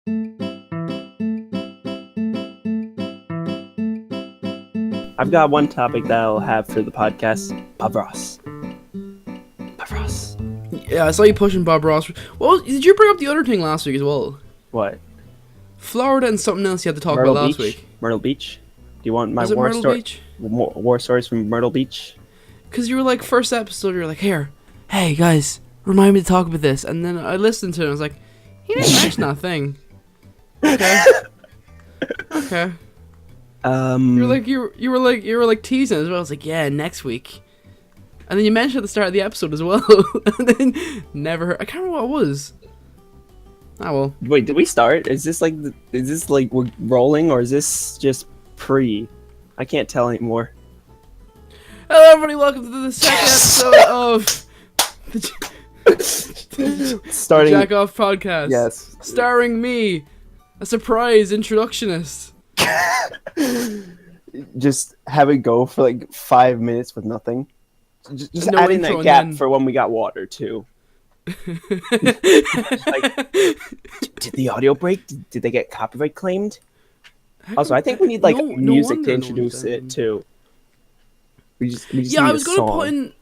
I've got one topic that I'll have for the podcast. Bob Ross. Bob Ross. Yeah, I saw you pushing Bob Ross. Well, did you bring up the other thing last week as well? What? Florida and something else you had to talk Myrtle about last Beach? week. Myrtle Beach? Do you want my Was it war Myrtle story? Beach? War stories from Myrtle Beach? Because you were like, first episode, you were like, hey guys, remind me to talk about this. And then I listened to it and I was like, he didn't mention that thing. Okay. Okay. You were like teasing as well. I was like, yeah, next week. And then you mentioned at the start of the episode as well. And then never heard. I can't remember what it was. Ah well. Wait, did we start? Is this like we're rolling, or is this just pre? I can't tell anymore. Hello everybody, welcome to the second episode of the Starting Jack Off Podcast. Yes. Starring me, a surprise introductionist. Just have it go for like 5 minutes with nothing. Just No add in intro that gap and then- for when we got water too. Did the audio break? Did they get copyright claimed? Also, I think we need like music to introduce it too. We just Yeah, need I was a gonna song.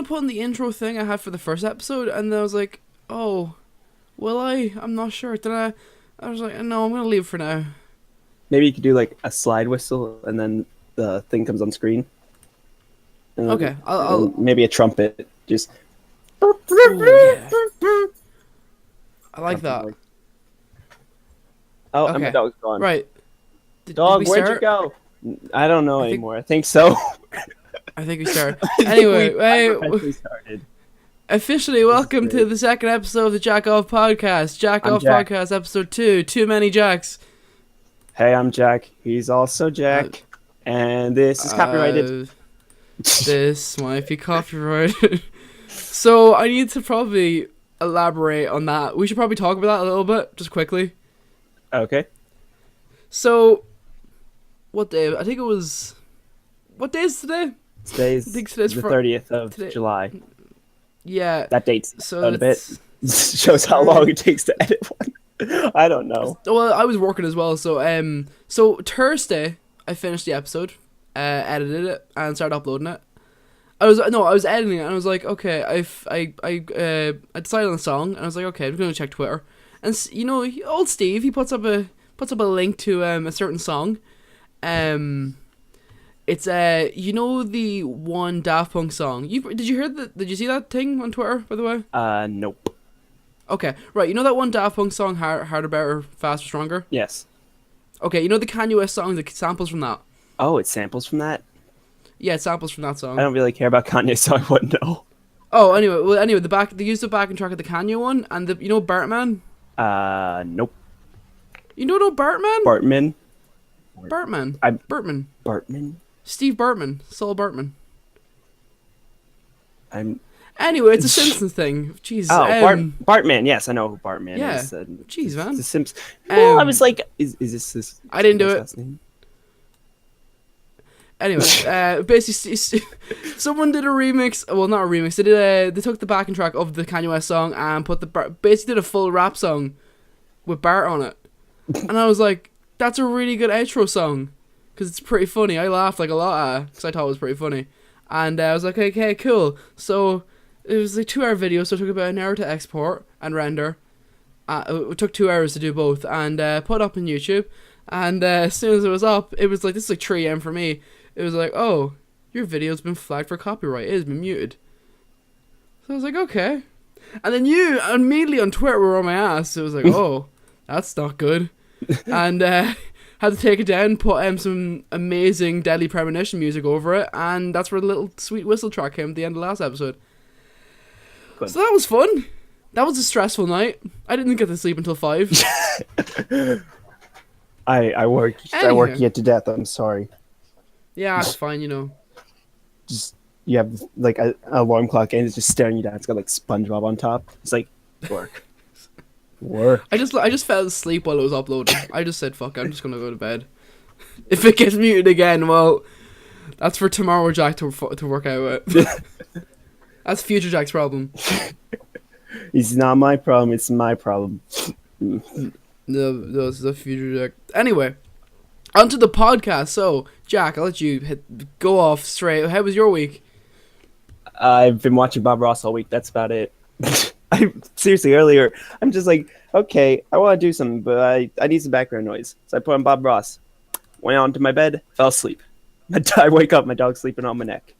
put in the intro thing I had for the first episode, and then I was like, oh, will I? I'm not sure. Then I was like, no, I'm gonna leave for now. Maybe you could do like a slide whistle, and then the thing comes on screen. And Okay, then- I'll and maybe a trumpet. Just. yeah. I like that. Oh, Okay. and my dog's gone. Right. Did Dog, we where'd start? you go? I don't know I think- anymore. I think so. I think we started. Anyway, we started. officially welcome to the second episode of the Jack Off Podcast. Jack I'm Off Jack. Podcast, episode 2. Too many Jacks. Hey, I'm Jack. He's also Jack. And this is copyrighted. This might be copyrighted. So I need to probably elaborate on that. We should probably talk about that a little bit, just quickly. Okay. So, what day? I think it was. What day is today? Today's I think today's the Fri- 30th of today- July. Yeah. That date's So out a bit. that's. Shows how long it takes to edit one. I don't know. Well, I was working as well, so Thursday I finished the episode, edited it, and started uploading it. I was editing it, and I was like, okay, I decided on a song, and I was like, okay, I'm gonna check Twitter, and old Steve, he puts up a link to a certain song, it's the one Daft Punk song. Did you see that thing on Twitter, by the way? Nope. Okay, right, you know that one Daft Punk song, Harder, Better, Faster, Stronger? Yes. Okay, you know the Kanye West song that samples from that? Oh, it samples from that? Yeah, it samples from that song. I don't really care about Kanye, so I wouldn't know. Oh, anyway, they used the backing track of the Kanye one, and Bartman? Nope. You know Bartman? Bartman? Bartman. Bartman. Bartman? Steve Bartman. Saul Bartman. I'm... Anyway, it's a Simpsons thing. Jeez. Oh, Bartman. Yes, I know who Bartman yeah. is. Jeez, man. The Simpsons. Well, I was like, is this I didn't do his it. last name? Anyway, basically, someone did a remix. Well, not a remix. They took the backing track of the Kanye West song and basically did a full rap song with Bart on it. And I was like, that's a really good outro song because it's pretty funny. I laughed like a lot at it because I thought it was pretty funny. And I was like, okay, cool. So it was a 2-hour video, so it took about an hour to export and render. It took 2 hours to do both, and put up on YouTube. And as soon as it was up, it was like, this is like 3 AM for me. It was like, oh, your video's been flagged for copyright. It has been muted. So I was like, okay. And then you immediately on Twitter were on my ass. It was like, oh, that's not good. And had to take it down, put some amazing Deadly Premonition music over it, and that's where the little sweet whistle track came at the end of the last episode. Good. So that was fun. That was a stressful night. I didn't get to sleep until 5. I work you to death. I'm sorry. Yeah, it's fine, Just you have like a alarm clock and it's just staring you down. It's got like SpongeBob on top. It's like work. I just fell asleep while I was uploading. I just said, fuck, I'm just gonna go to bed. If it gets muted again, well, that's for tomorrow Jack to work out with. That's future Jack's problem. It's not my problem. It's my problem. The future Jack. Anyway, onto the podcast. So, Jack, I'll let you go off straight. How was your week? I've been watching Bob Ross all week. That's about it. Seriously, earlier, I'm just like, okay, I want to do something, but I need some background noise. So I put on Bob Ross. Went on to my bed, fell asleep. I wake up, my dog's sleeping on my neck.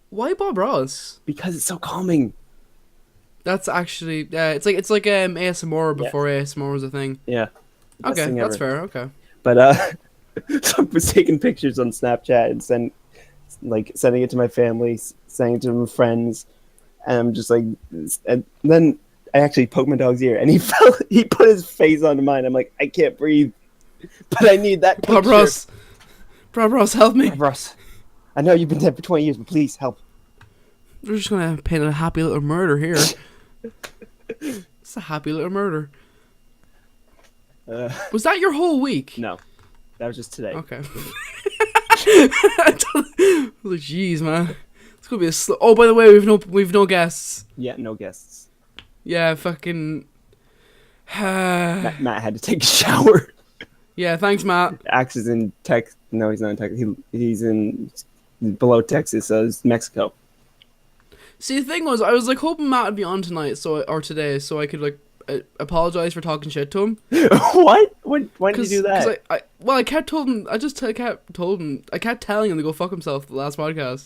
Why Bob Ross? Because it's so calming. That's actually it's like ASMR before ASMR was a thing. Yeah. Okay, that's fair. Okay. But so I was taking pictures on Snapchat and sending it to my family, sending it to my friends, and I'm just like, and then I actually poked my dog's ear, and he put his face onto mine. I'm like, I can't breathe, but I need that picture. Bob Ross, help me. Bob Ross, I know you've been dead for 20 years, but please help. We're just gonna paint a happy little murder here. It's a happy little murder. Was that your whole week? No, that was just today. Okay. Jeez, man, it's gonna be a oh, by the way, we've no guests. Yeah, no guests. Yeah, fucking. Matt had to take a shower. Yeah, thanks, Matt. Axe is in Texas. No, he's not in Texas. He's in below Texas, so it's Mexico. See, the thing was, I was like hoping Matt would be on tonight, or today, so I could like apologize for talking shit to him. What? Why did you do that? I kept told him. I kept telling him to go fuck himself the last podcast.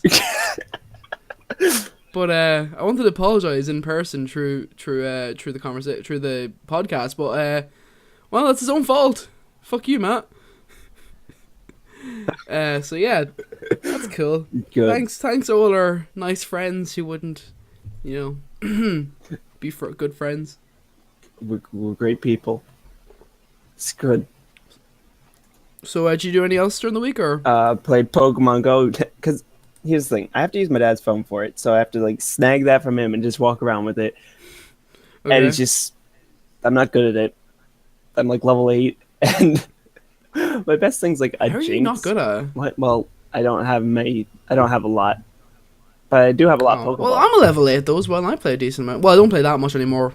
But I wanted to apologize in person through the conversation, through the podcast. But well, that's his own fault. Fuck you, Matt. So yeah, that's cool. Good. Thanks all our nice friends who wouldn't, be good friends. We're great people. It's good. So did you do anything else during the week, or? Played Pokemon Go, because here's the thing. I have to use my dad's phone for it, so I have to like snag that from him and just walk around with it. Okay. And it's just, I'm not good at it. I'm like level 8, and my best thing's like a How are Jinx. you not good at it? What? Well, I don't have a lot, but I do have a lot of Pokemon. Well, I'm a level 8 though as well, and I play a decent amount. Well, I don't play that much anymore.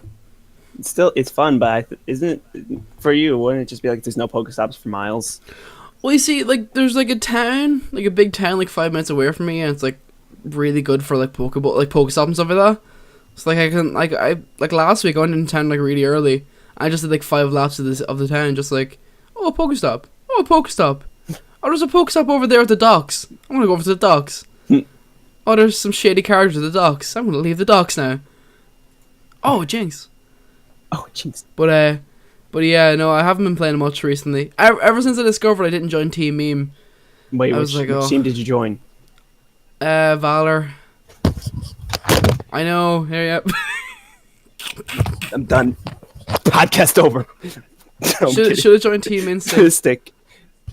Still, it's fun, but isn't it for you? Wouldn't it just be like there's no Pokestops for miles? Well, you see, like there's like a town, like a big town, like 5 minutes away from me, and it's like really good for like Pokestop and stuff like that. So like I can like last week I went into town like really early. I just did like 5 laps of the town, just like a Pokestop, a Pokestop. Oh, there's a Pokestop over there at the docks. I'm gonna go over to the docks. Oh, there's some shady characters at the docks. I'm gonna leave the docks now. Oh, Jinx. Oh, Jinx. But yeah, no, I haven't been playing much recently. Ever since I discovered I didn't join Team Meme. Wait, which team did you join? Valor. I know. Here, yep. I'm done. Podcast over. Should have joined Team Instinct. Stick.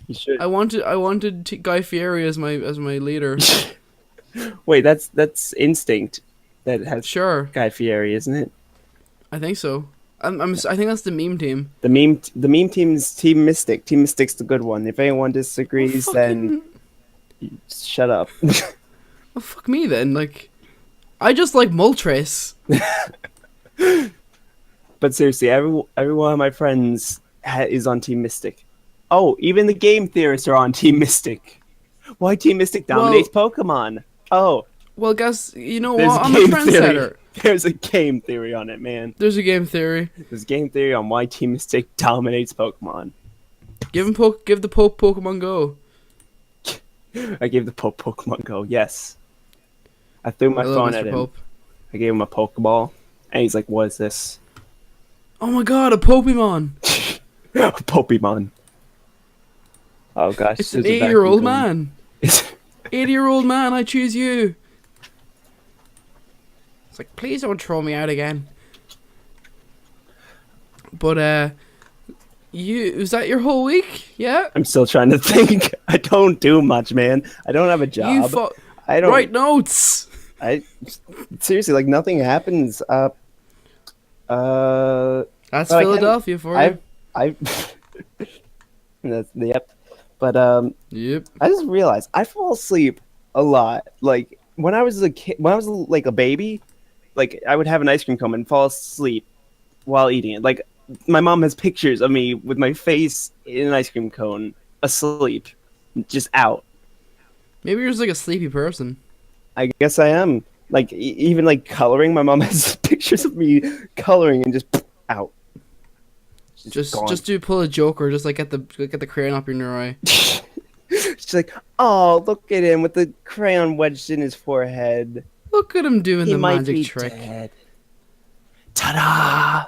You should. I wanted Guy Fieri as my leader. Wait, that's Instinct. That has sure Guy Fieri, isn't it? I think so. I think that's the meme team. The meme team's Team Mystic. Team Mystic's the good one. If anyone disagrees, then shut up. Well, fuck me then. Like, I just like Moltres. But seriously, every one of my friends is on Team Mystic. Oh, even the game theorists are on Team Mystic. Why Team Mystic dominates Pokemon? Oh. Well, guess you know what? I'm a trendsetter. There's a game theory on it, man. There's a game theory. There's a game theory on why Team Mystic dominates Pokemon. Give the Pope Pokemon Go. I gave the Pope Pokemon Go, yes. I threw my phone at him. Pope. I gave him a Pokeball, and he's like, what is this? Oh my god, a Pokemon! A Pokemon. Oh gosh. It's an 80-year-old man. 80-year-old man, I choose you. It's like, please don't throw me out again. But, was that your whole week? Yeah? I'm still trying to think. I don't do much, man. I don't have a job. I don't write notes. Seriously, like nothing happens. That's Philadelphia for you. That's yep. But yep. I just realized I fall asleep a lot. Like when I was a kid, when I was like a baby, like I would have an ice cream cone and fall asleep while eating it. Like my mom has pictures of me with my face in an ice cream cone, asleep, just out. Maybe you're just like a sleepy person. I guess I am. Like even like coloring, my mom has pictures of me coloring and just out. Just do pull a joke or just like get the crayon up in your eye. She's like, oh, look at him with the crayon wedged in his forehead. Look at him doing He the might magic be trick. dead. Ta-da!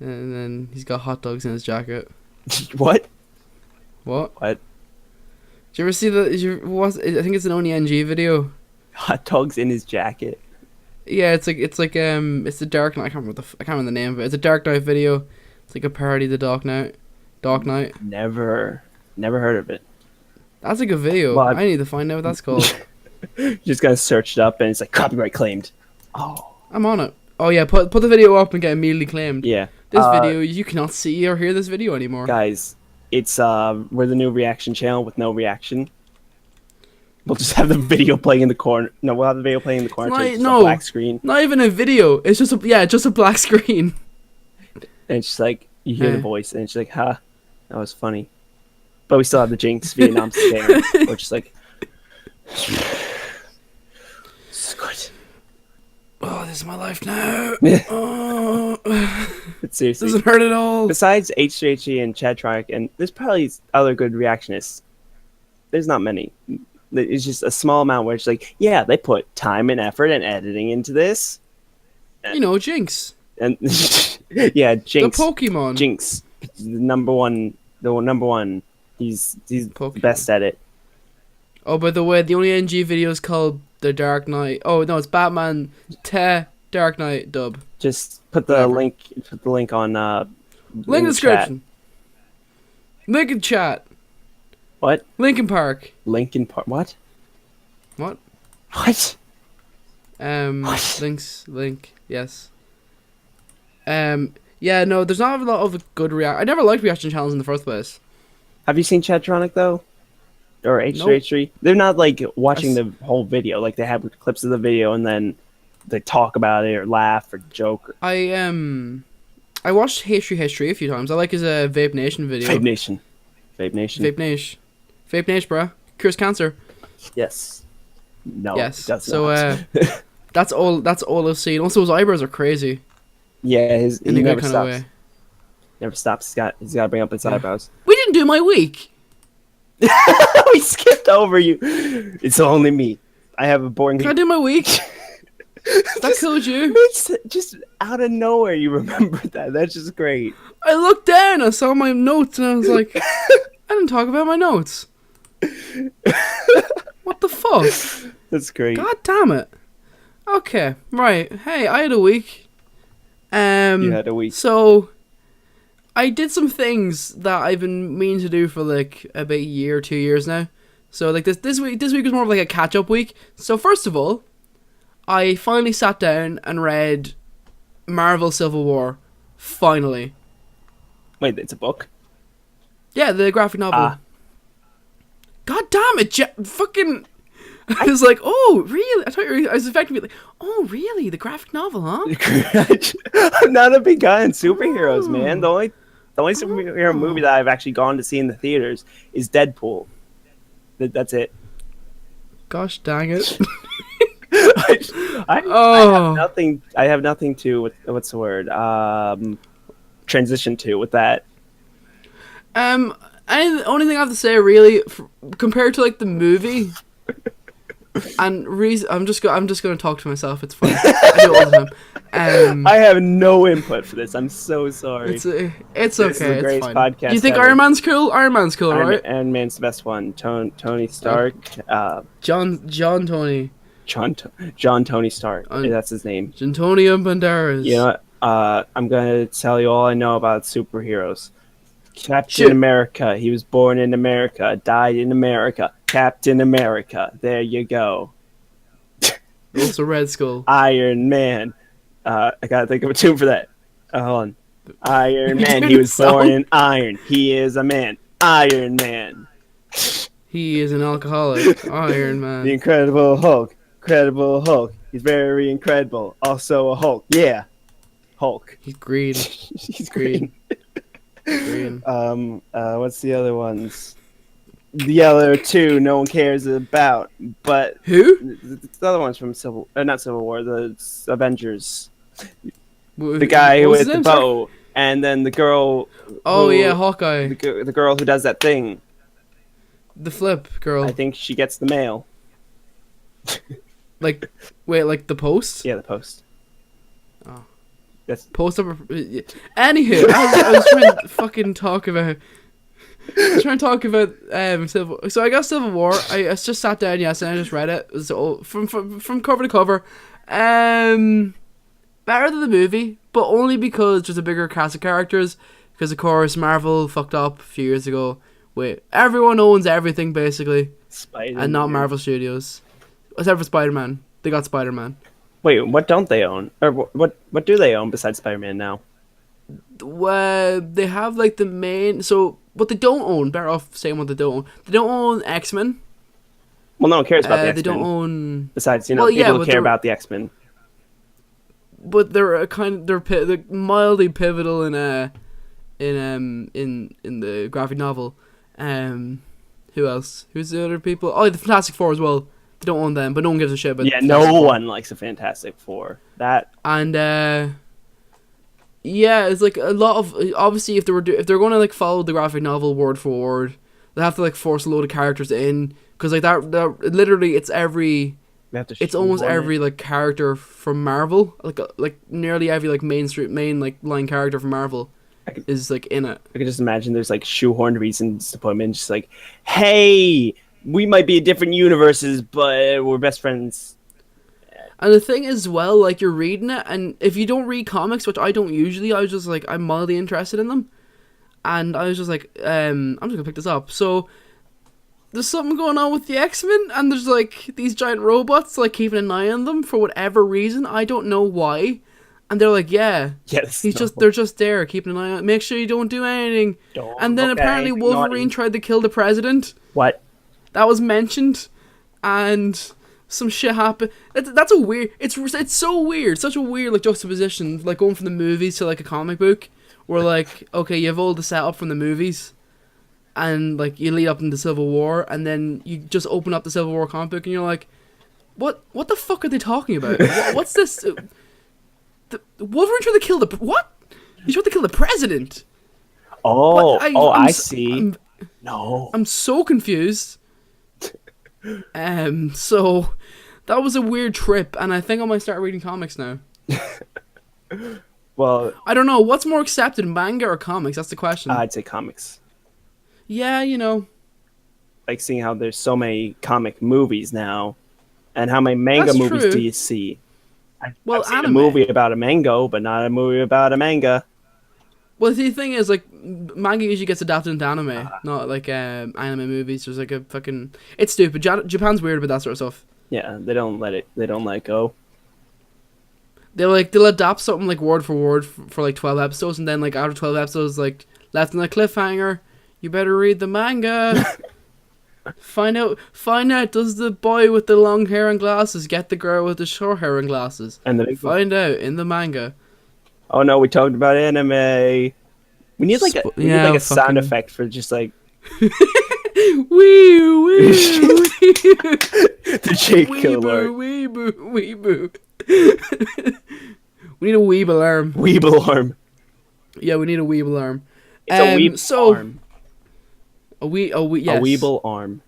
And then he's got hot dogs in his jacket. What? What? What? Did you ever see I think it's an Only NG video. Hot dogs in his jacket. Yeah, it's the Dark Knight. I can't remember the name of it. It's a Dark Knight video. It's like a parody of the Dark Knight. Never heard of it. That's a good video. Well, I need to find out what that's called. You just gotta search it up and it's like copyright claimed. Oh. I'm on it. Oh yeah, put the video up and get immediately claimed. Yeah. This video, you cannot see or hear this video anymore. Guys, it's we're the new reaction channel with no reaction. We'll just have the video playing in the corner. No, we'll have the video playing in the corner. So it's a black screen. Not even a video. It's just a black screen. And it's just like you hear the voice, and it's like, "Ha, that was funny." But we still have the Jinx Vietnam stare, which is like, it's good. Oh, this is my life now. Oh, But seriously, doesn't hurt at all. besides H3H3 and Chadtronic, and there's probably other good reactionists. There's not many. It's just a small amount where it's like, yeah, they put time and effort and editing into this. You know, Jinx. And yeah, Jinx. The Pokemon. Jinx, the number one. He's Pokemon. best at it. Oh, by the way, the Only NG video is called The Dark Knight. Oh no, it's Batman Dark Knight dub. Just put the link. Put the link on. Link in the description. Link in chat. What? Linkin Park. Linkin Park. What? What? What? What? Link. Yes. Yeah, no, there's not a lot of good I never liked reaction channels in the first place. Have you seen Chadtronic though? Or H3H3? Nope. They're not like watching the whole video. Like they have clips of the video and then they talk about it or laugh or joke. I watched H3H3 a few times. I like his Vape Nation video. Vape Nation, bro. Cures cancer. Yes. No. Yes. It does so not. that's all I've seen. Also, his eyebrows are crazy. Yeah, in a good kind of way. Never stops. He's got to bring up his eyebrows. We didn't do my week. We skipped over you. It's only me. I have a boring. Can I do my week? That killed you. Just out of nowhere, you remembered that. That's just great. I looked down, I saw my notes, and I was like, I didn't talk about my notes. What the fuck? That's great. God damn it. Okay, right. Hey, I had a week. You had a week. So, I did some things that I've been meaning to do for like about a year or 2 years now. So like this week was more of like a catch up week. So first of all, I finally sat down and read Marvel Civil War. Finally. Wait, it's a book? Yeah, the graphic novel. God damn it, fucking. I was like, oh, really? I was effectively like, oh, really? The graphic novel, huh? I'm not a big guy on superheroes, man. The only superhero movie that I've actually gone to see in the theaters is Deadpool. That's it. Gosh dang it. I have nothing to what's the word? Transition to with that. The only thing I have to say really compared to like the movie and I'm just gonna talk to myself. It's fine. I do it all the time. I have no input for this. I'm so sorry. It's okay. This is the greatest fine. podcast. You think ever. Iron Man's cool? Iron Man's cool, right? Iron Man's the best one. Tony Stark. John Tony Stark. That's his name. Antonio Banderas. You know what? I'm gonna tell you all I know about superheroes. Captain America. He was born in America, died in America. Captain America. There you go. Also Red Skull. Iron Man. I gotta think of a tune for that. Hold on. Iron Man. He was born in iron. He is a man. Iron Man. He is an alcoholic. Iron Man. The Incredible Hulk. Incredible Hulk. He's very incredible. Also a Hulk. Yeah. Hulk. He's green. He's Green. green. Green. What's the other ones? The other two no one cares about, but Who? the other ones from not Civil War, the Avengers. The The guy with the bow, and then the girl. Oh yeah, Hawkeye. The girl who does that thing. The flip girl. I think she gets the mail. Like, wait, like the post? Yeah, the post. Oh. That's Post up. Anywho, I was trying to fucking talk about. I was trying to talk about Civil. So I got Civil War. I just sat down yesterday and I just read it. It was all, from cover to cover. Better than the movie, but only because there's a bigger cast of characters. Because of course Marvel fucked up a few years ago. Wait, everyone owns everything basically, Spider-Man. and not Marvel Studios, except for Spider-Man. They got Spider-Man. Wait, what don't they own? Or what do they own besides Spider-Man now? They have like the main. So what they don't own. Better off saying what they don't own. They don't own X-Men. Well, no one cares about the X-Men. They don't own. Besides, Well, yeah, people who but care they're- about the X-Men. But they're they're mildly pivotal in the graphic novel. Who else? Who's the other people? Oh, the Fantastic Four as well. They don't own them, but no one gives a shit about. Yeah, the no Fantastic Four. one likes the Fantastic Four. That And yeah, it's like a lot of obviously if they're going to like follow the graphic novel word for word, they have to like force a load of characters in because like that literally it's every. we have to. It's almost shoehorn every it. like character from Marvel, like nearly every like main like line character from Marvel is like in it. I could just imagine there's like shoehorned reasons to put them in. Just like, hey, we might be in different universes, but we're best friends. And the thing is, well, like you're reading it, and if you don't read comics, which I don't usually, I was just like I'm mildly interested in them, and I was just like, I'm just gonna pick this up. So there's something going on with the X-Men, and there's like these giant robots like keeping an eye on them for whatever reason. I don't know why. And they're like, yeah, Yes, they're just there keeping an eye on. Make sure you don't do anything. And then apparently Wolverine tried to kill the president. What? That was mentioned, and some shit happened. That's a weird. It's so weird. Such a weird like juxtaposition, like going from the movies to like a comic book, where like okay, you have all the setup from the movies, and like you lead up into Civil War, and then you just open up the Civil War comic book, and you're like, what the fuck are they talking about? What's this? Wolverine tried to kill the what? He tried to kill the president. Oh, What? I see. No. I'm so confused. So that was a weird trip, and I think I might start reading comics now. Well, I don't know what's more accepted, manga or comics. That's the question. I'd say comics. Yeah, you know. Like seeing how there's so many comic movies now, and how many manga That's movies true. do you see? Well, I've seen anime. a movie about a mango, but not a movie about a manga. Well, the thing is, like, manga usually gets adapted into anime, not like anime movies. There's like a fucking. It's stupid. Japan's weird about that sort of stuff. Yeah, they don't let it go. They'll adapt something like word for word for like 12 episodes, and then like after 12 episodes, like left in a cliffhanger. You better read the manga. Find out. Does the boy with the long hair and glasses get the girl with the short hair and glasses? And the Find out in the manga. oh no, we talked about anime. We need like a sound fucking- effect for just like Wee wee the Jake alert. wee boo. We need a weeb alarm. Weeble alarm. Yeah, we need a weeb alarm. It's a weeble arm. A yes. A weeble arm.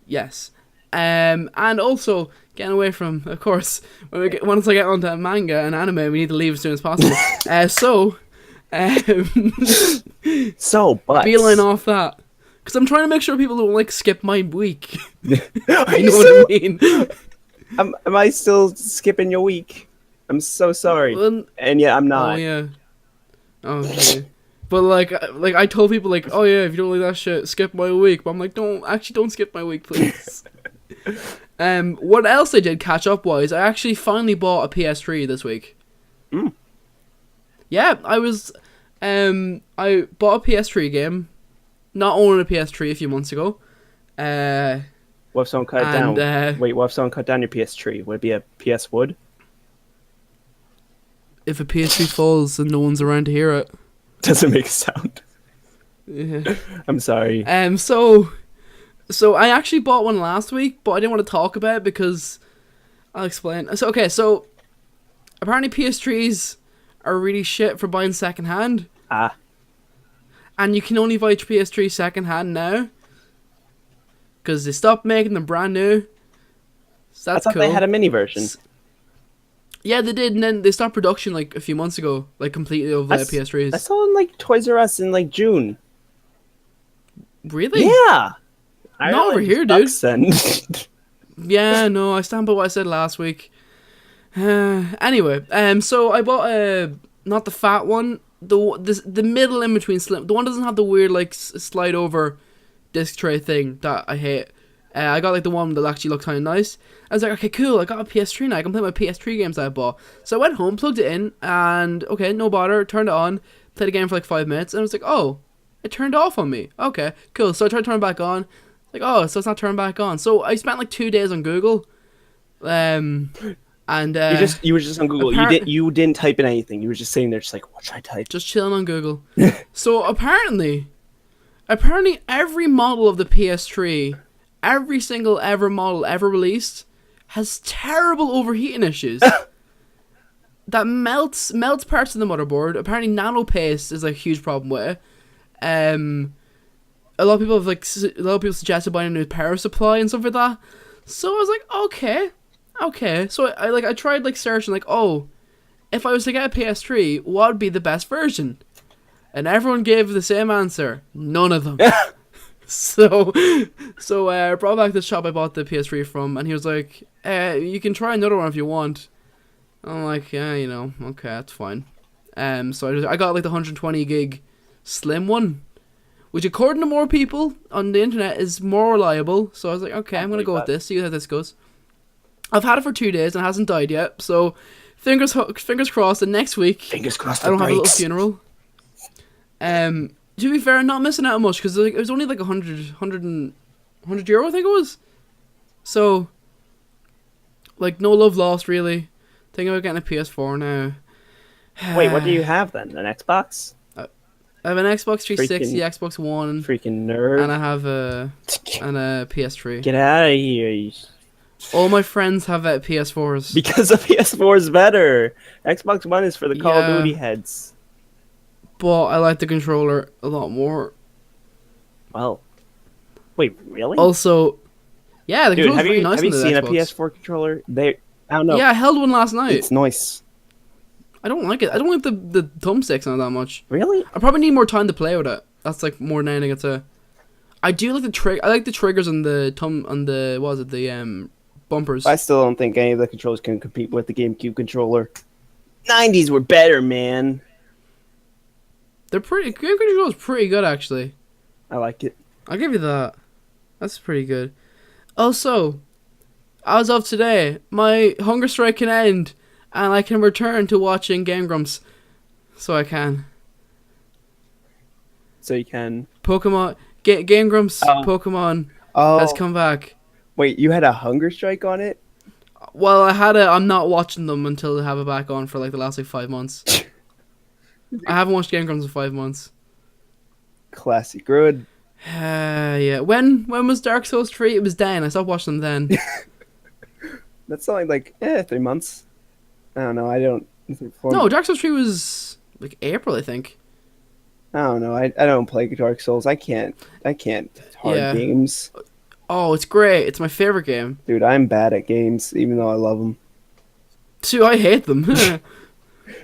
Yes. And also getting away from, of course, once I get onto manga and anime, we need to leave as soon as possible. So, but beeline off that, because I'm trying to make sure people don't like skip my week. Are You you know what I mean? am I still skipping your week? I'm so sorry. Well, And yeah, I'm not. Oh yeah. Oh, okay. But like I told people like, oh yeah, if you don't like that shit, skip my week. But I'm like, don't skip my week, please. What else I did catch up wise? I actually finally bought a PS3 this week. Mm. Yeah, I bought a PS3 game. Not owning a PS3 a few months ago. What if someone cut it And, down? Wait, what if someone cut down your PS3? Would it be a PS Wood? if a PS3 falls and no one's around to hear it. Doesn't make a sound. Yeah. I'm sorry. So I actually bought one last week, but I didn't want to talk about it because I'll explain. So apparently PS3s are really shit for buying secondhand. And you can only buy PS3 secondhand now because they stopped making them brand new. So that's I thought cool. they had a mini version. Yeah, they did, and then they stopped production like a few months ago, like completely of PS3s. I saw in like Toys R Us in like June. Really? Yeah. Not over here, dude. Then. Yeah, no, I stand by what I said last week. Anyway, so I bought not the fat one, the middle in between slim. The one that doesn't have the weird like slide over disc tray thing that I hate. I got like the one that actually looked kind of nice. I was like, okay, cool. I got a PS3 now. I can play my PS3 games that I bought. So I went home, plugged it in, and okay, no bother. Turned it on, played the game for like 5 minutes, and I was like, oh, it turned off on me. Okay, cool. So I tried to turn it back on. Like, oh, so it's not turned back on. So I spent like 2 days on Google, and you were just on Google. You didn't type in anything. You were just sitting there, just like, what should I type? Just chilling on Google. So apparently every model of the PS3, every single ever model ever released, has terrible overheating issues. That melts parts of the motherboard. Apparently, nano paste is like a huge problem with it. A lot of people suggested buying a new power supply and stuff like that. So I was like, okay. So I tried like searching like, oh, if I was to get a PS3, what would be the best version? And everyone gave the same answer. None of them. So I brought back the shop I bought the PS3 from, and he was like, you can try another one if you want. I'm like, yeah, okay, that's fine. So I got like the 120 gig slim one, which according to more people on the internet is more reliable. So I was like, okay, I'm gonna go with this, see how this goes. I've had it for 2 days and it hasn't died yet, so fingers crossed. And next week, fingers crossed, I don't have a little funeral. To be fair, I'm not missing out on much because it was only like 100 euro, I think it was. So, like, no love lost, really. Thinking about getting a PS4 now. Wait, what do you have then? An Xbox? I have an Xbox 360, Xbox One. Freaking nerd. And I have a PS3. Get out of here. All my friends have PS4s. Because the PS4 is better. Xbox One is for the Call of Duty heads. But I like the controller a lot more. Well, wait, really? Also, yeah, the controller's really nice. Have you seen a PS4 controller? I don't know. Yeah, I held one last night. It's nice. I don't like it. I don't like the thumbsticks on it that much. Really? I probably need more time to play with it. That's like more than anything. I do like I like the triggers on the bumpers. I still don't think any of the controllers can compete with the GameCube controller. 90s were better, man. Game control is pretty good, actually. I like it. I'll give you that. That's pretty good. Also, as of today, my hunger strike can end, and I can return to watching Game Grumps. So I can. So you can. Pokemon Game Grumps Pokemon has come back. Wait, you had a hunger strike on it? Well, I'm not watching them until they have it back on for like the last like 5 months. I haven't watched Game Grumps in 5 months. Classic. Good. Yeah. When was Dark Souls 3? It was then. I stopped watching them then. That's only like 3 months. I don't know. I don't. No, Dark Souls 3 was like April, I think. I don't know. I don't play Dark Souls. I can't. Hard games. Oh, it's great. It's my favorite game. Dude, I'm bad at games, even though I love them. Dude, I hate them.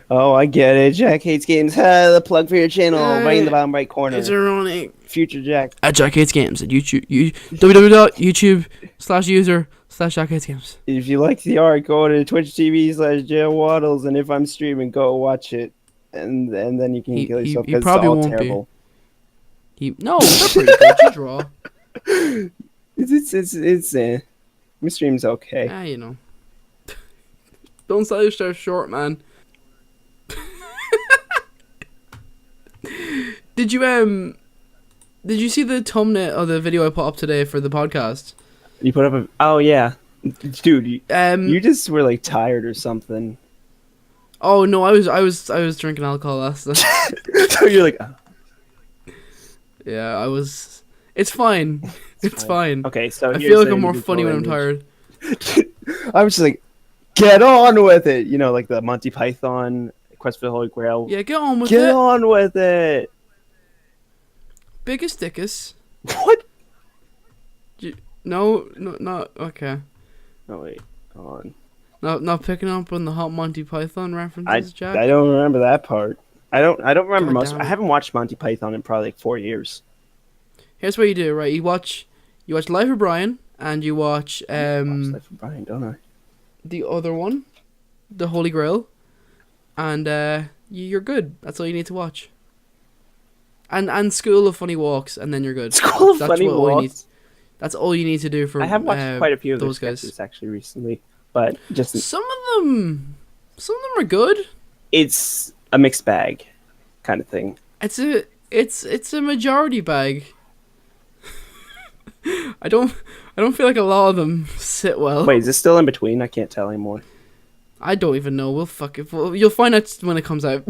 Oh, I get it. Jack hates games. The plug for your channel, right in the bottom right corner. It's ironic. Future Jack. At Jack Hates Games at YouTube. www.youtube.com/Jack Hates Games. If you like the art, go to twitch.tv/Jawaddles, and if I'm streaming, go watch it. And then you can kill yourself because it's all terrible. No, they're pretty good. You draw. It's my stream's okay. Don't sell yourself short, man. Did you see the thumbnail of the video I put up today for the podcast? You put up oh yeah, dude. You just were like tired or something. Oh no, I was drinking alcohol last night. So you're like, oh, Yeah, I was. It's fine. It's fine. okay. So I you're feel like I'm saying more the funny visual when I'm image. tired. I was just like, get on with it. You know, like the Monty Python Quest for the Holy Grail. Yeah, get on with Get it. on with it. Biggest dickus. What? No, no, not okay. Oh wait, hold on. Not picking up on the hot Monty Python I references, I Jack. don't remember that part. I don't remember God most. damn I it. haven't watched Monty Python in probably like 4 years. Here's what you do, right? You watch Life of Brian, and you watch I watched Life of Brian, don't I? the other one, the Holy Grail, and you're good. That's all you need to watch. And School of Funny Walks, and then you're good. School of That's Funny all you need. Walks. That's all you need to do for. I have watched quite a few of those those guys. sketches actually recently, but just Some of them are good. it's a mixed bag, kind of thing. It's a majority bag. I don't feel like a lot of them sit well. Wait, is this still in between? I can't tell anymore. I don't even know. We'll fuck it. You'll find out when it comes out.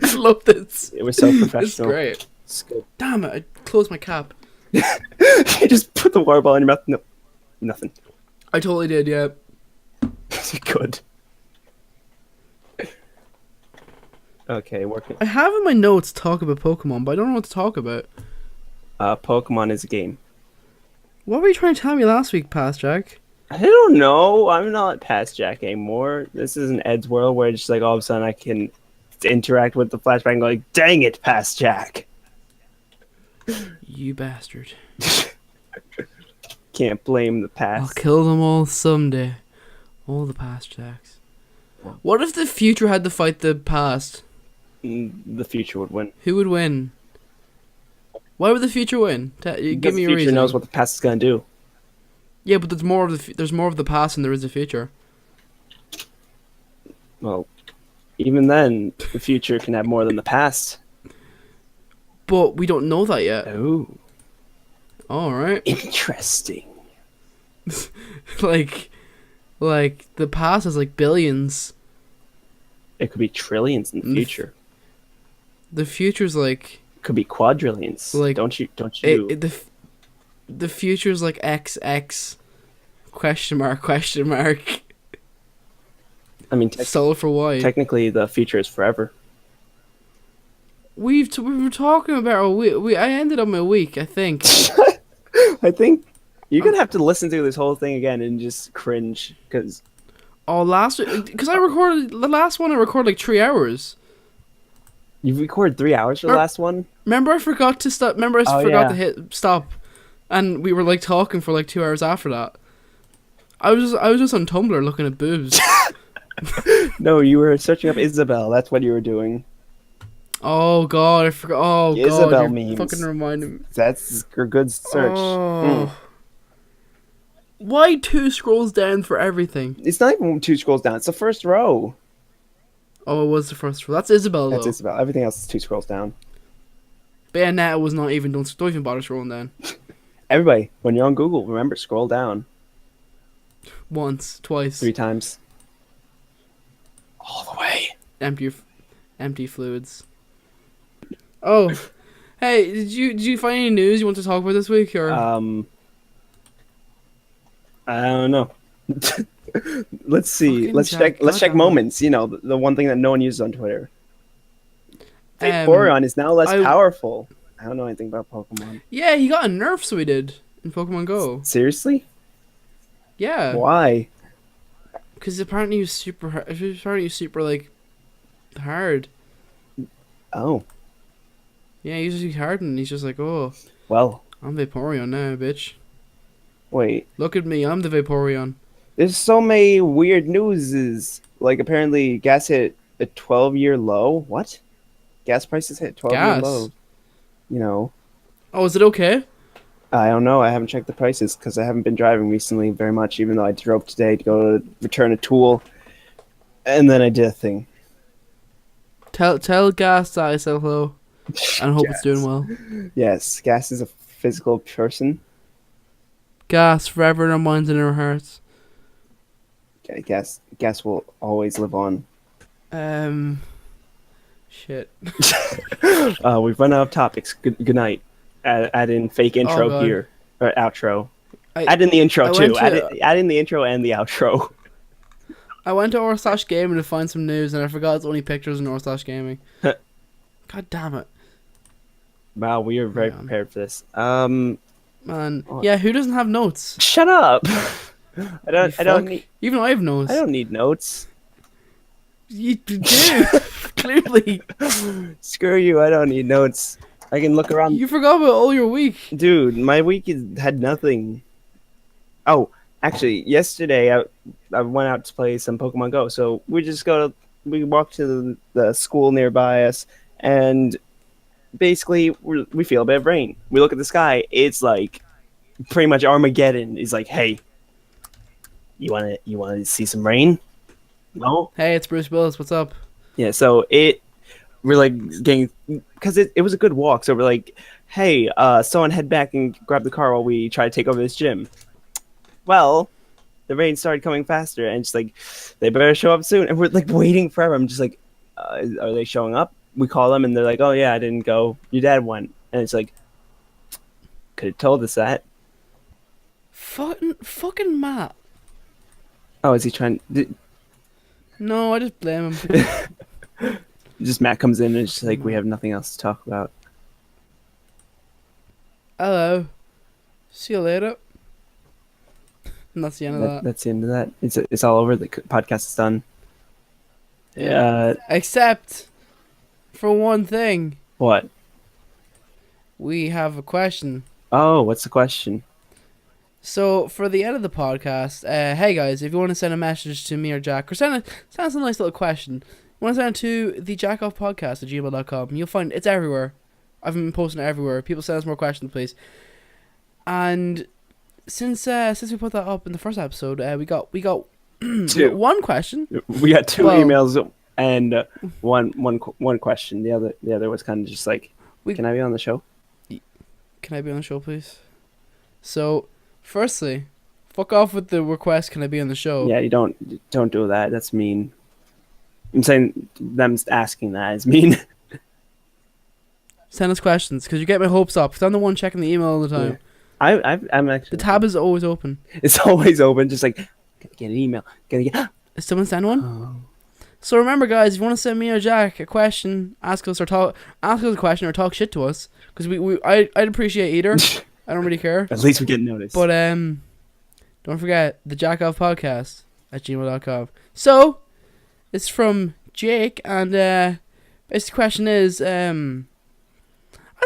I love this. It was so professional. It's great. It's good. Damn it! I closed my cap. You just put the water bottle in your mouth. No, nothing. I totally did. Yeah. Good. Okay, working. I have in my notes talk about Pokemon, but I don't know what to talk about. Pokemon is a game. What were you trying to tell me last week, Past Jack? I don't know. I'm not past Jack anymore. This isn't Ed's world where it's just like all of a sudden I can interact with the flashback and go like, dang it, past Jack. You bastard. Can't blame the I'll past. kill them all someday. All the past Jacks. What if the future had to fight the past? The future would win. Who would win? Why would the future win? Give me the a future reason. knows what the past is gonna do. Yeah, but there's more of the past than there is the future. Well, even then, the future can have more than the past. But we don't know that yet. Oh, All right. interesting. like the past is like billions. It could be trillions in the future. The future's like It could be quadrillions. Like, don't you? the future's like XX question mark. I mean, Solve for Y. technically, the future is forever. We were talking about a week. I ended up my week, I think. I think you're gonna have to listen to this whole thing again and just cringe because Oh, last week, because I recorded the last one. I recorded like 3 hours. you've recorded 3 hours for the last one. Remember, I forgot to stop. Remember, I Oh, forgot yeah. to hit stop, and we were like talking for like 2 hours after that. I was just on Tumblr looking at boobs. No, you were searching up Isabel. That's what you were doing. Oh God, I forgot. Oh Isabel God, you're memes. fucking reminding me. That's a good search. Oh. Why 2 scrolls down for everything? It's not even 2 scrolls down. It's the first row. Oh, it was the first one. That's Isabel though. That's Isabel. Everything else is 2 scrolls down. Bayonetta was not even. Don't even bother scrolling down. Everybody, when you're on Google, remember scroll down Once, twice. 3 times. All the way. Empty fluids. Oh, hey, did you find any news you want to talk about this week or? I don't know. Let's see. Fucking Let's Jack, check. Let's check goddamn it. moments. You know, the one thing that no one uses on Twitter. Um, Vaporeon is now less I- powerful. I don't know anything about Pokemon. Yeah, he got a nerf, so he did in Pokemon Go. Seriously? Yeah, Why? because apparently he was super. Apparently he was super like hard. Oh, Yeah, he's just hard, and he's just like, oh, well. I'm Vaporeon now, bitch. Wait. Look at me, I'm the Vaporeon. There's so many weird newses. Like apparently, gas hit a 12-year low. What? Gas prices hit 12-year Gas? low. You know. Oh, is it okay? I don't know. I haven't checked the prices because I haven't been driving recently very much, even though I drove today to go to return a tool. And then I did a thing. Tell Gas that I said hello, and hope it's Gas. doing well. Yes, Gas is a physical person. Gas forever in our minds and in our hearts. I guess will always live on. Shit. We've run out of topics. Good night. Add in fake Oh intro god. here or outro. I Add in the intro I too. went to Add in the intro and the outro. I went to r/gaming to find some news, and I forgot it's only pictures in r/gaming. God damn it. Wow, we are very prepared for this. Man, yeah, who doesn't have notes? Shut up. I don't need. Even I have notes. I don't need notes. You do. Clearly. Screw you. I don't need notes. I can look around. You forgot about all your week. Dude, my week had nothing. Oh, actually, yesterday I went out to play some Pokemon Go. So we walked to the school nearby us, and basically we feel a bit of rain. We look at the sky. It's like pretty much Armageddon. It's like, hey, you want to see some rain? No. Hey, it's Bruce Willis. What's up? Yeah. So we're like getting, because it was a good walk. So we're like, hey, someone head back and grab the car while we try to take over this gym. Well, the rain started coming faster, and it's like, they better show up soon. And we're like waiting forever. I'm just like, are they showing up? We call them, and they're like, oh yeah, I didn't go. Your dad went. And it's like, could have told us that. Fucking Matt. Oh, is he trying? No, I just blame him. Just Matt comes in and it's just like, we have nothing else to talk about. Hello. See you later. And that's the end of that. That's the end of that. It's all over. The podcast is done. Yeah. Except for one thing. What? We have a question. Oh, what's the question? So for the end of the podcast, hey guys, if you want to send a message to me or Jack, or send us a nice little question, you want to send it to thejackoffpodcast at gmail.com. You'll find it's everywhere. I've been posting it everywhere. People send us more questions, please. And since we put that up in the first episode, we got one question. We got two emails and one question. The other was kind of just like, can I be on the show? Can I be on the show, please? So, firstly, fuck off with the request. Can I be on the show? Yeah, you don't do that. That's mean. I'm saying them asking that is mean. Send us questions because you get my hopes up. Because I'm the one checking the email all the time. Yeah. I'm actually. The tab is always open. It's always open. Just like, get an email. Is someone send one? Oh. So remember, guys, if you want to send me or Jack a question, ask us a question or talk shit to us, because I'd appreciate either. I don't really care. At least we get noticed. But don't forget the JackOffPodcast at gmail.com. So it's from Jake, and basic question is I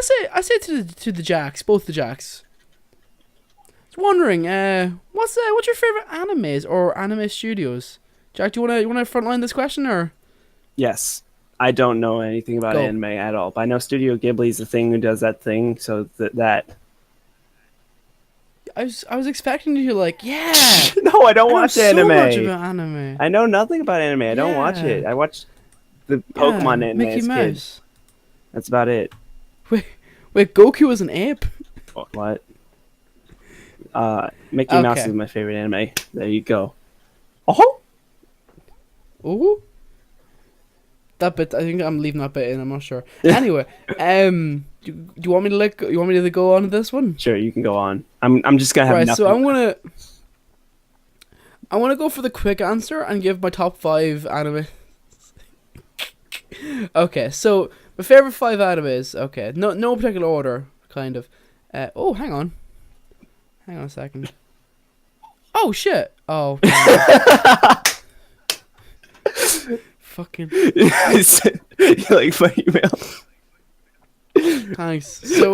say to the Jacks, both the Jacks. I was wondering, what's your favorite animes or anime studios? Jack, do you wanna frontline this question or? Yes, I don't know anything about anime at all, but I know Studio Ghibli's the thing who does that thing. So that. I was expecting you to like, yeah. No, I don't watch anime. So much about anime. I know nothing about anime. I don't watch it. I watched the Pokemon anime Mickey as Mouse. kid. That's about it. Wait, Goku was an ape? What? Mickey Mouse is my favorite anime. There you go. Oh. Ooh. That bit, I think I'm leaving that bit in. I'm not sure. Anyway, do you want me to go on to this one? Sure, you can go on. I'm just gonna have nothing. So I want to go for the quick answer and give my top 5 anime. Okay, so my favorite 5 animes. Okay, no particular order, kind of. Hang on a second. Oh shit! Oh. Fucking. You like my email? Thanks. So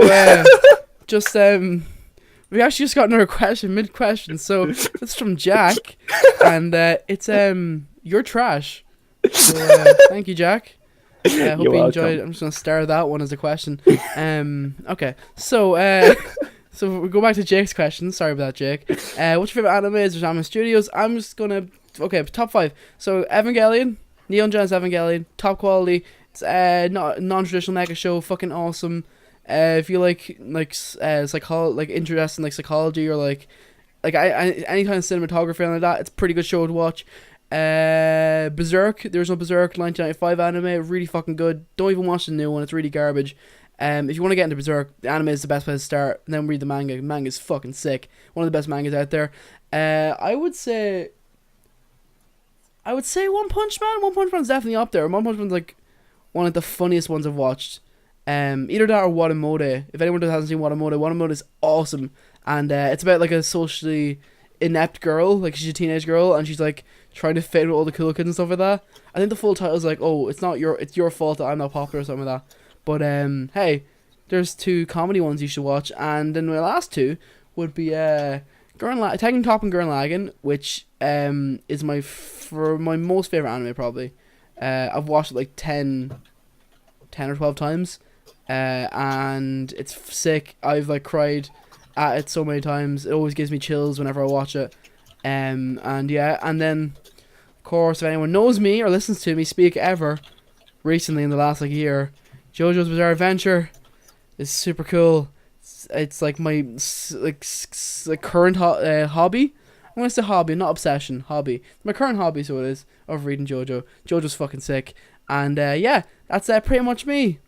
we actually just got another question mid question. So it's from Jack, and it's you're trash. So thank you, Jack. I hope you enjoyed it. I'm just gonna stare at that one as a question. Okay. So so we go back to Jake's question. Sorry about that, Jake. What's your favorite anime? There's anime studios. I'm just gonna top 5. So Evangelion. Neon Genesis Evangelion, top quality. It's non-traditional mecha show, fucking awesome. If you like interested in like psychology or like like any kind of cinematography like that, it's a pretty good show to watch. Berserk, the original Berserk 1995 anime, really fucking good. Don't even watch the new one, it's really garbage. If you want to get into Berserk, the anime is the best place to start, and then read the manga. The manga is fucking sick. One of the best mangas out there. I would say One Punch Man. One Punch Man's definitely up there. One Punch Man's like one of the funniest ones I've watched. Either that or Watamode. If anyone hasn't seen Watamode is awesome, and it's about like a socially inept girl, like she's a teenage girl, and she's like trying to fit with all the cool kids and stuff like that. I think the full title is like, oh, it's your fault that I'm not popular or something like that. But hey, there's 2 comedy ones you should watch, and then my last 2 would be Tekken Top and Gurren Lagann, which is my most favorite anime probably. I've watched it like 10 or 12 times, and it's sick. I've like cried at it so many times. It always gives me chills whenever I watch it. And yeah, and then of course, if anyone knows me or listens to me speak ever recently in the last like year, JoJo's Bizarre Adventure is super cool. It's like my current hobby. I'm gonna say hobby, not obsession. Hobby. My current hobby, so it is, of reading JoJo. JoJo's fucking sick, and yeah, that's pretty much me.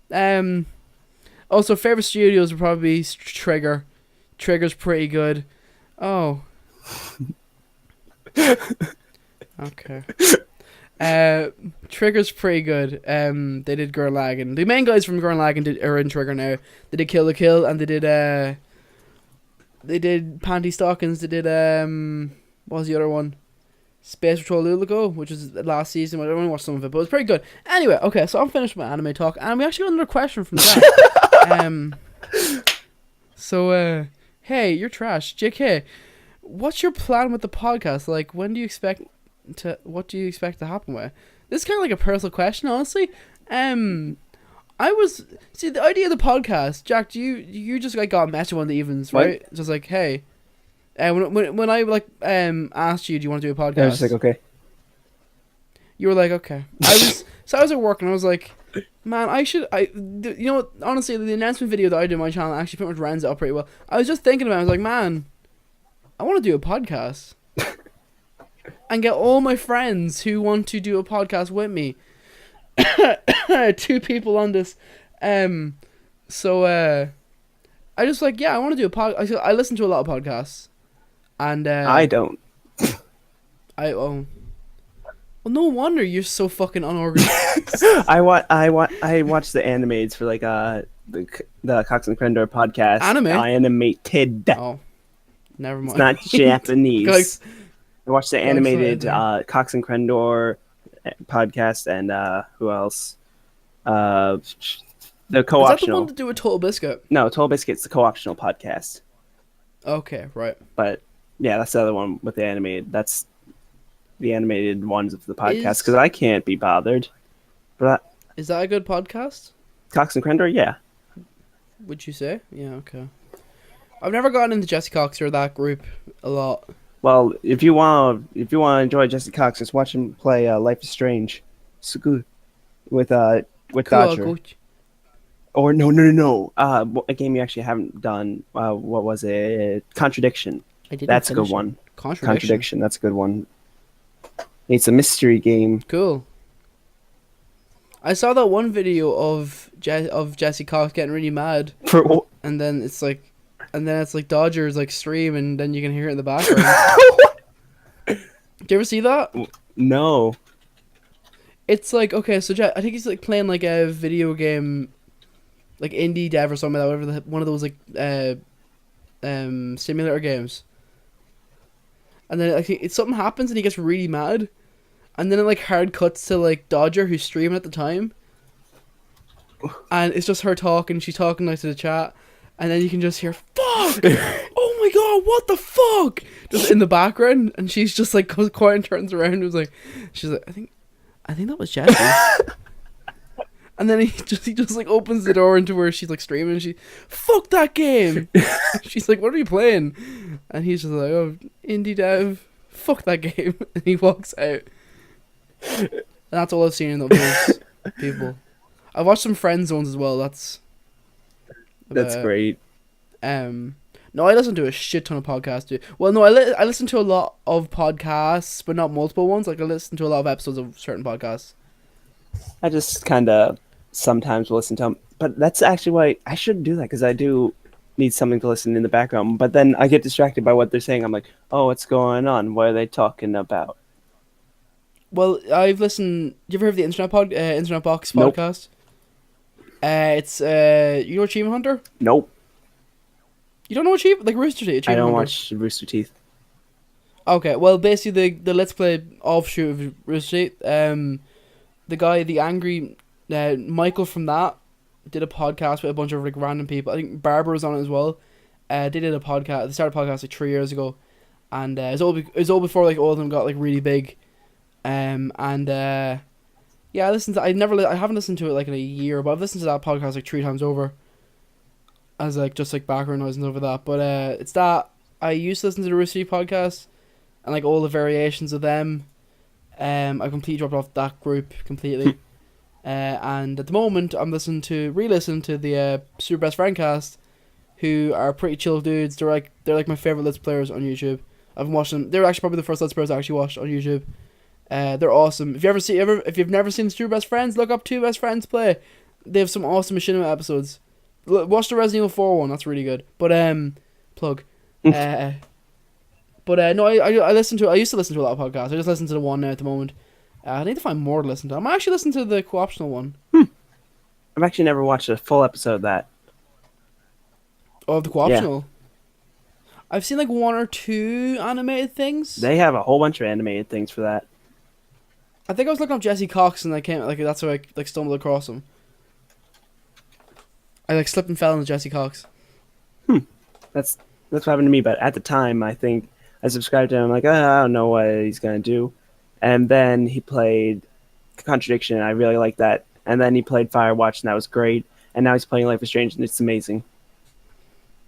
Also, favorite studios would probably be Trigger. Trigger's pretty good. Oh. Okay. Trigger's pretty good. They did Gurren Lagann. The main guys from Gurren Lagann are in Trigger now. They did Kill la Kill, and they did Panty Stockings. They did what was the other one? Space Patrol Lulago, which was the last season. I only watched some of it, but it was pretty good. Anyway, okay, so I'm finished with my anime talk, and we actually got another question from the chat. So hey, you're trash, JK. What's your plan with the podcast? Like, what do you expect to happen with? This is kind of like a personal question, honestly. The idea of the podcast, Jack. You just like got a message one of the evenings, right? What? Just like, hey, when I like asked you, do you want to do a podcast? I was just like, okay. You were like, okay. I was at work and I was like, man, you know what? Honestly, the announcement video that I did on my channel actually pretty much rounds it up pretty well. I was just thinking about it. I was like, man, I want to do a podcast and get all my friends who want to do a podcast with me. 2 people on this. So I just like, yeah, I want to do a podcast. I listen to a lot of podcasts, and I don't. Well, no wonder you're so fucking unorganized. I watch the animates for like the Cox and Crendor podcast. Animated. Oh, never mind. It's not Japanese. I watched the animated Cox and Crendor podcast, and who else? The co-optional. Is that the one to do with Total Biscuit? No, Total Biscuit's the co-optional podcast. Okay, right. But yeah, that's the other one with the animated. That's the animated ones of the podcast, because I can't be bothered. But is that a good podcast? Cox and Crendor, yeah. Would you say? Yeah, okay. I've never gotten into Jesse Cox or that group a lot. Well, if you want to enjoy Jesse Cox, just watch him play Life is Strange. It's good. With Dodger. Coach. Or no. A game you actually haven't done. What was it? Contradiction. That's a good one. Contradiction. That's a good one. It's a mystery game. Cool. I saw that one video of Jesse Cox getting really mad, and then it's like Dodger's like stream, and then you can hear it in the background. Do you ever see that? No. It's like, okay, so I think he's like playing like a video game, like indie dev or something like that, whatever one of those like simulator games. And then like something happens and he gets really mad, and then it like hard cuts to like Dodger, who's streaming at the time, and it's just her talking. She's talking like to the chat, and then you can just hear "fuck." Oh my god, what the fuck? Just in the background, and she's just like goes quiet and turns around and was like, she's like, I think that was Jesse. And then he just like opens the door into where she's like streaming, and she, fuck that game. She's like, what are you playing? And he's just like, oh, indie dev, fuck that game. And he walks out. And that's all I've seen in those people. I've watched some Friend Zones as well. That's great. No, No, I listen to a shit ton of podcasts too. Well, no, I listen to a lot of podcasts, but not multiple ones. Like I listen to a lot of episodes of certain podcasts. I just kind of sometimes listen to them, but that's actually why I shouldn't do that, because I do need something to listen in the background. But then I get distracted by what they're saying. I'm like, oh, what's going on? What are they talking about? Well, I've listened. You ever heard of the Internet Box Nope. podcast? It's you know Achievement Hunter? Nope. You don't know Achievement Rooster Teeth? I don't Hunter? watch Rooster Teeth. Okay, well, basically the Let's Play offshoot of Rooster Teeth. The guy, the angry Michael from that, did a podcast with a bunch of like random people. I think Barbara was on it as well. They did a podcast. They started a podcast like 3 years ago, and it was all before like all of them got like really big. Yeah, I haven't listened to it like in a year, but I've listened to that podcast like 3 times over. As like just like background noise and over that, but it's that I used to listen to the Rooster Teeth podcast, and like all the variations of them. I completely dropped off that group completely. And at the moment, I'm re-listening to the Super Best Friend cast, who are pretty chill dudes. They're like my favorite Let's Players on YouTube. I've been watching them. They're actually probably the first Let's Players I actually watched on YouTube. They're awesome. If you've never seen Super Best Friends, look up Two Best Friends Play. They have some awesome machinima episodes. Watch the Resident Evil 4 one. That's really good. But plug. No, I listen to. I used to listen to a lot of podcasts. I just listen to the one now at the moment. I need to find more to listen to. I'm actually listening to the co-optional one. I've actually never watched a full episode of that. Oh, the co-optional. Yeah. I've seen like 1 or 2 animated things. They have a whole bunch of animated things for that. I think I was looking up Jesse Cox and I came like that's how I like stumbled across him. I like slipped and fell into Jesse Cox. That's what happened to me. But at the time, I think I subscribed to him. I'm like, I don't know what he's gonna do. And then he played Contradiction, and I really liked that. And then he played Firewatch, and that was great. And now he's playing Life is Strange, and it's amazing.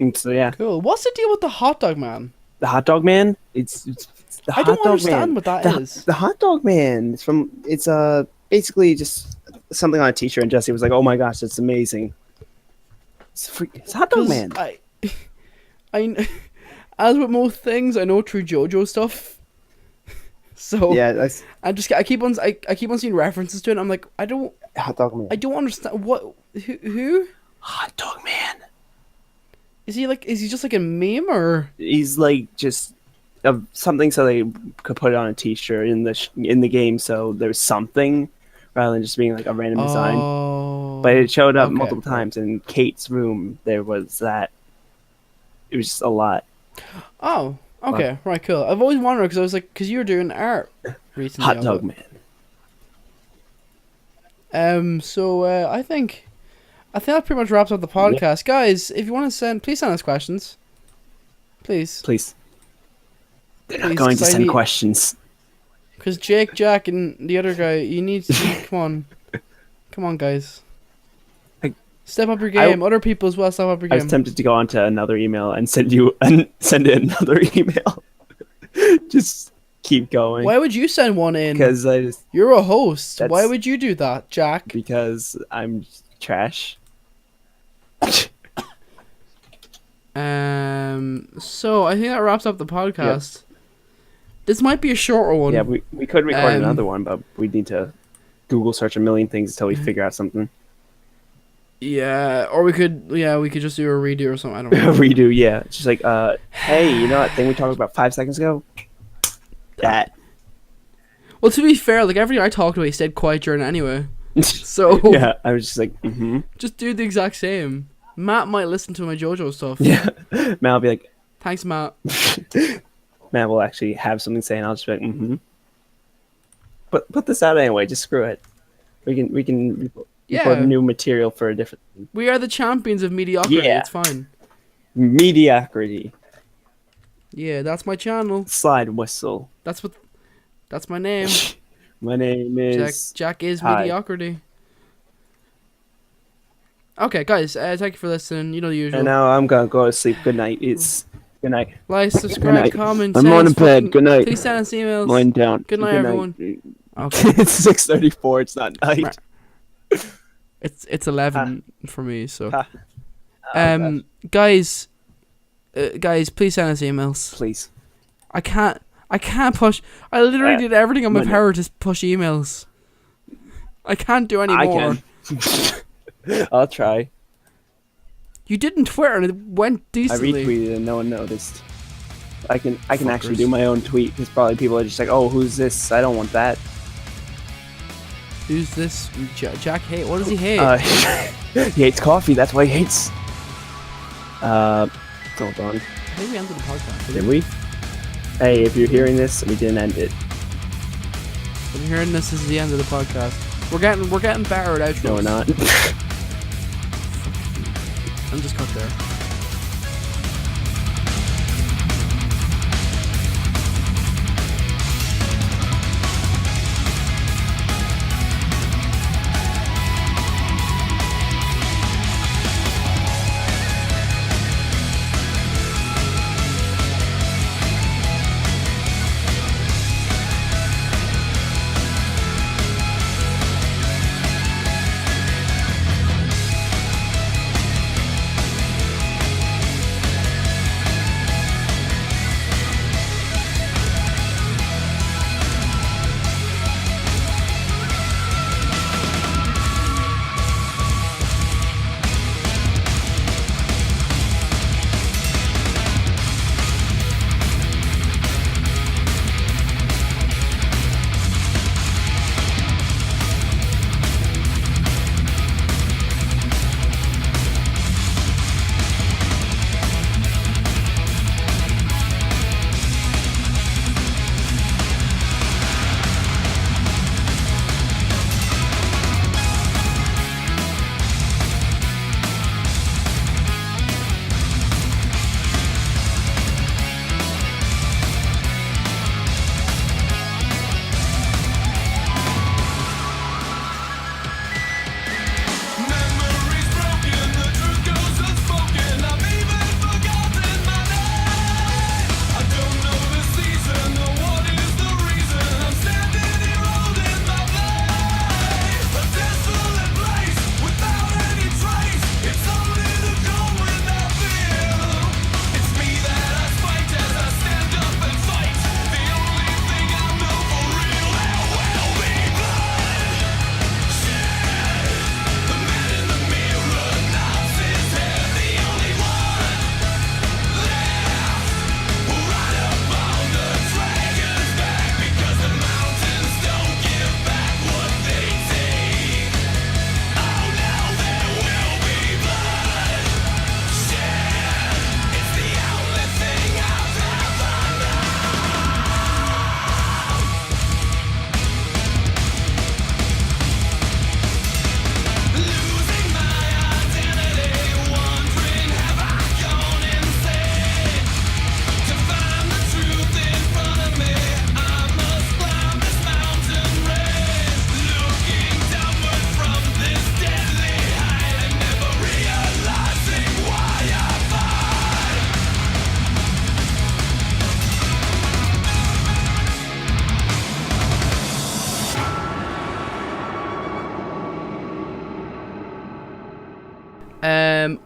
And so yeah. Cool. What's the deal with the hot dog man? The hot dog man? It's the hot I don't dog understand man. what that is. The hot dog man. It's basically just something on a t-shirt, and Jesse was like, oh my gosh, that's amazing. It's hot dog man. I as with most things, I know through JoJo stuff. So yeah, I keep on seeing references to it. And I'm like, hot dog man. I don't understand who Hot dog man. is he like? Is he just like a meme or? He's like just something so they could put it on a t-shirt in the game, so there's something rather than just being like a random design. But it showed up multiple times in Kate's room. There was that. It was just a lot. Oh, okay, right, cool. I've always wondered because I was like, because you were doing art recently. Hot dog man. So I think that pretty much wraps up the podcast, guys. If you want to please send us questions. Please. They're not going to send questions. Because Jake, Jack, and the other guy, you need to come on, guys. Step up your game. Other people as well, step up your game. I was tempted to go on to another email and send in another email. Just keep going. Why would you send one in? Because you're a host. Why would you do that, Jack? Because I'm trash. So I think that wraps up the podcast. Yep. This might be a shorter one. Yeah, we could record another one, but we'd need to Google search a million things until we figure out something. Yeah, or we could just do a redo or something. I don't know. Redo, yeah. It's just like, hey, you know that thing we talked about 5 seconds ago? That. Well, to be fair, like everything I talked about, he stayed quiet during it anyway. So yeah, I was just like, just do the exact same. Matt might listen to my JoJo stuff. Yeah, Matt will be like, thanks, Matt. Matt will actually have something to say, and I'll just be like, But put this out anyway. Just screw it. We can record new material for a different thing. We are the champions of mediocrity. Yeah. It's fine. Mediocrity. Yeah, that's my channel. Slide whistle. That's my name. My name is Jack is mediocrity. Okay, guys, thank you for listening. You know the usual. And now I'm gonna go to sleep. Good night. Good night. Like, subscribe, comment. I'm on the bed. Good night. Please send us emails. Lying down. Good night, everyone. Okay. It's 6:34. It's not night. It's 11 for me. So, guys, Guys, please send us emails. Please. I can't push. I literally did everything on my power to push emails. I can't do any more. I can. I'll try. You did in Twitter and it went I decently. retweeted and no one noticed. I can actually Fuckers. do my own tweet because probably people are just like, oh, who's this? I don't want that. Who's this? JackHates? What does he hate? He hates coffee. That's why he hates. Hold on. I think we ended the podcast. Did we? Hey, if you're hearing this, we didn't end it. If you're hearing this is the end of the podcast. We're getting better at outros. No, we're not. I'm just cut there.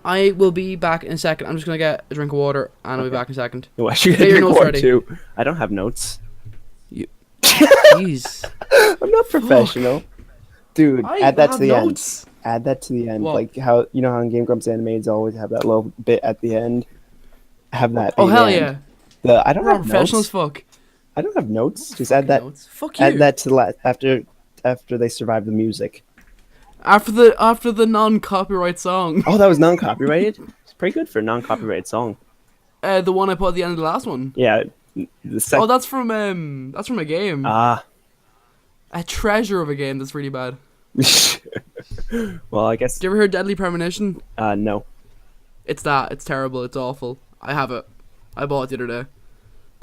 I will be back in a second. I'm just gonna get a drink of water and I'll be back in a second. Well, I should Get get your your notes notes ready. too. I don't have notes. Jeez. I'm not professional. Dude, I add that to have the notes. end. Add that to the end. What? Like how how in Game Grumps animated always have that little bit at the end. Have that. Oh be the hell end. yeah. I don't We're have professional as notes. fuck. I don't have notes. Just add that. Notes. Fuck you. Add that to after they survive the music. After the non-copyright song. Oh, that was non-copyrighted. It's pretty good for a non-copyrighted song. The one I put at the end of the last one. Yeah. The second. Oh, that's from a game. Ah. A treasure of a game that's really bad. Well, I guess. Did you ever hear Deadly Premonition? No. It's that. It's terrible. It's awful. I have it. I bought it the other day.